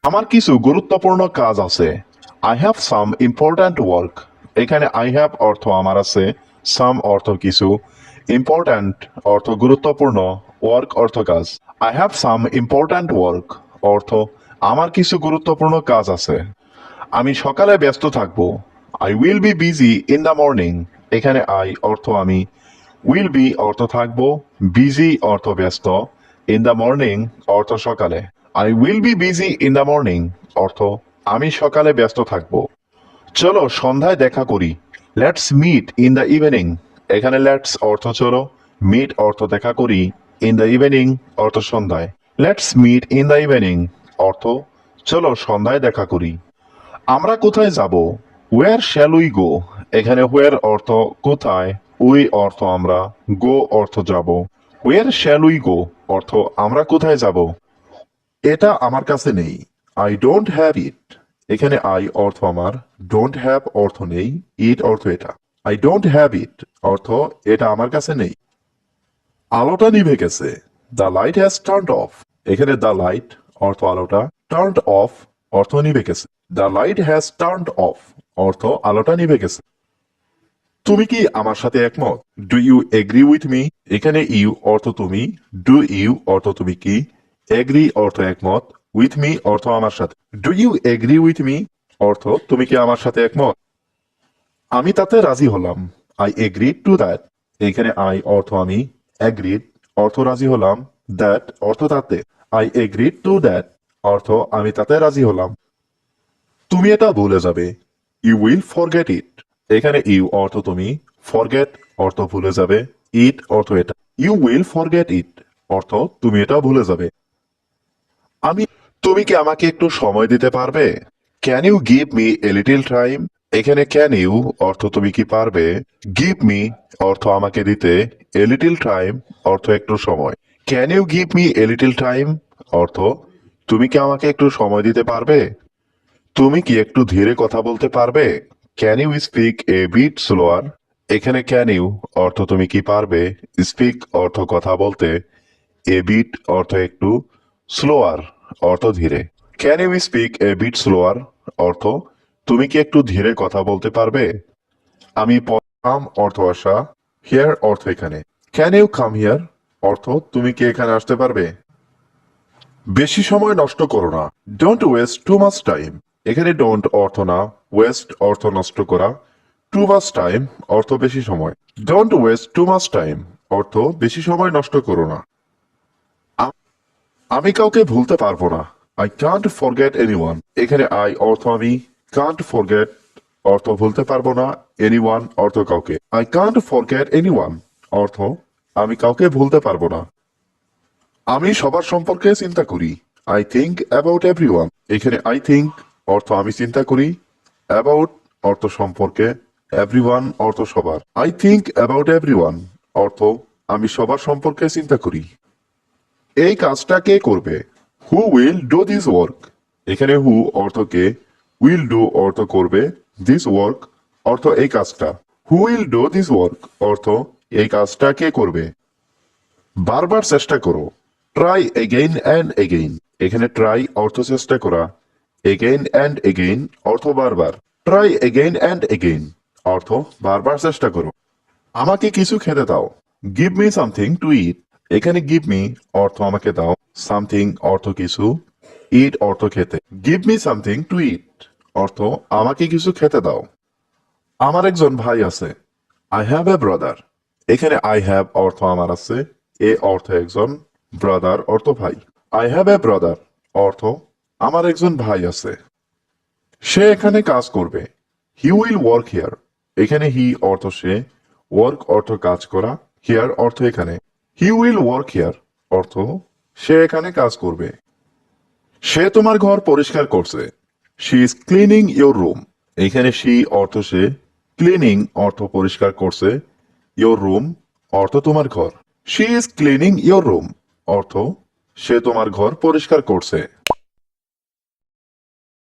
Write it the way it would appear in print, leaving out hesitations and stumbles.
আমার কিছু গুরুত্বপূর্ণ কাজ আছে। I have some important work. এখানে আই হ্যাভ অর্থ আমার আছে, সাম অর্থ কিছু, ইম্পর্ট্যান্ট অর্থ গুরুত্বপূর্ণ, ওয়ার্ক অর্থ কাজ। I have some important work অর্থ আমার কিছু গুরুত্বপূর্ণ কাজ আছে। আমি সকালে ব্যস্ত থাকবো। I will be busy in the morning. এখানে আই অর্থ আমি, উইল বি অর্থ থাকবো, বিজি অর্থ ব্যস্ত, ইন দ্য মর্নিং অর্থ সকালে। I will be busy in the morning অর্থ আমি সকালে ব্যস্ত থাকবো। চলো সন্ধ্যায় দেখা করি। Let's meet in the evening. এখানে লেটস অর্থ চলো, মিট অর্থ দেখা করি, ইন দ্য ইভিনিং অর্থ সন্ধ্যায়। Let's meet in the evening অর্থ চলো সন্ধ্যায় দেখা করি। আমরা কোথায় যাব? Where shall we go. এখানে ওয়ার অর্থ কোথায়, উই অর্থ আমরা, গো অর্থ যাব। ওয়ার শ্যাল উই গো অর্থ আমরা কোথায় যাব? এটা আমার কাছে নেই। I don't have it. এখানে আই অর্থ আমার, ডোন্ট হ্যাভ অর্থ নেই, ইট অর্থ এটা। আই ডোন্ট হ্যাভ ইট অর্থ এটা আমার কাছে নেই। আলোটা নিভে গেছে। The light has turned off. এখানে দ্য লাইট অর্থ আলোটা, টার্নড অফ অর্থ নিভে গেছে। The light has turned off অর্থ আলোটা নিভে গেছে। তুমি কি আমার সাথে একমত? Do you agree with me. এখানে ইউ অর্থ তুমি, ডু ইউ অর্থ তুমি কি, এগ্রি অর্থ একমত, উইথ মি অর্থ আমার সাথে। Do you agree with me অর্থ তুমি কি আমার সাথে একমত? আমি তাতে রাজি হলাম। I agree to that. এখানে আই অর্থ আমি, এগ্রিড অর্থ রাজি হলাম, দ্যাট অর্থ তাতে। আই এগ্রি টু দ্যাট অর্থ আমি তাতে রাজি হলাম। তুমি এটা ভুলে যাবে। You will forget it. এখানে ইউ অর্থ তুমি, ফরগেট অর্থ ভুলে যাবে, ইট অর্থ এটা। ইউ উইল ফরগেট ইট অর্থ তুমি এটা ভুলে যাবে। আমি তুমি কি আমাকে একটু সময় দিতে পারবে? Can you give me a little time. এখানে ক্যান ইউ অর্থ তুমি কি পারবে, গিভ মি অর্থ আমাকে দিতে, এ লিটল টাইম অর্থ একটু সময়। Can you give me a little time অর্থ তুমি কি আমাকে একটু সময় দিতে পারবে? তুমি কি একটু ধীরে কথা বলতে পারবে? Can you speak a bit slower. এখানে ক্যান ইউ অর্থ তুমি কি পারবে, স্পিক অর্থ কথা বলতে, এ বিট অর্থ একটু, স্লোয়ার অর্থ ধীরে। Can you speak a bit slower অর্থ তুমি কি একটু ধীরে কথা বলতে পারবে? আমি কাম অর্থ আসা, হিয়ার অর্থ এখানে। ক্যান ইউ কাম হিয়ার অর্থ তুমি কি এখানে আসতে পারবে? বেশি সময় নষ্ট করো না। Don't waste too much time. এখানে ডোন্ট অর্থ না, ওয়েস্ট অর্থ নষ্ট করা, টু মাচ টাইম অর্থ বেশি সময়। Don't waste too much time অর্থ বেশি সময় নষ্ট করো না। আমি কাউকে ভুলতে পারবো না। I can't forget anyone. এখানে আই অর্থ আমি, কান্ট ফরগেট অর্থ ভুলতে পারবো না, এনিওয়ান অর্থ কাউকে। আই কান্ট ফরগেট এনিওয়ান অর্থ আমি কাউকে ভুলতে পারবো না। আমি সবার সম্পর্কে চিন্তা করি। I think about everyone. এখানে আই থিঙ্ক অর্থ আমি চিন্তা করি, অ্যাবাউট অর্থ সম্পর্কে, এভরিওয়ান অর্থ সবার। আই থিঙ্ক অ্যাবাউট এভরিওয়ান অর্থ আমি সবার সম্পর্কে চিন্তা করি। এই কাজটা কে করবে? Who will do this work. এখানে হু অর্থ কে, উইল ডু অর্থ করবে, দিস ওয়ার্ক অর্থ এই কাজটা। Who will do this work অর্থ এই কাজটা কে করবে? বারবার চেষ্টা করো। Try again and again. এখানে ট্রাই অর্থ চেষ্টা করা, এগেইন অ্যান্ড এগেইন অর্থ বারবার। ট্রাই এগেইন অ্যান্ড এগেইন অর্থ বারবার চেষ্টা করো। আমাকে কিছু খেতে দাও। গিভ মি সামথিং টু ইট। এখানে গিভ মি অর্থ আমাকে দাও, সামথিং অর্থ কিছু, ইট অর্থ খেতে। গিভ মি সামথিং টু ইট অর্থ আমাকে কিছু খেতে দাও। আমার একজন ভাই আছে। I have a brother. এখানে আই হ্যাভ অর্থ আমার আছে, এ অর্থ একজন, ব্রাদার অর্থ ভাই। আই হ্যাভ এ ব্রাদার অর্থ আমার একজন ভাই আছে। সে এখানে কাজ করবে। He will work here. এখানে হি অর্থ সে, ওয়ার্ক অর্থ কাজ করা, হিয়ার অর্থ এখানে। হি উইল ওয়ার্ক হিয়ার অর্থ সে এখানে কাজ করবে। সে তোমার ঘর পরিষ্কার করছে। She is cleaning your room. এখানে শি অর্থ সে, ক্লিনিং অর্থ পরিষ্কার করছে, ইয়োর রুম অর্থ তোমার ঘর। She is cleaning your room অর্থ সে তোমার ঘর পরিষ্কার করছে।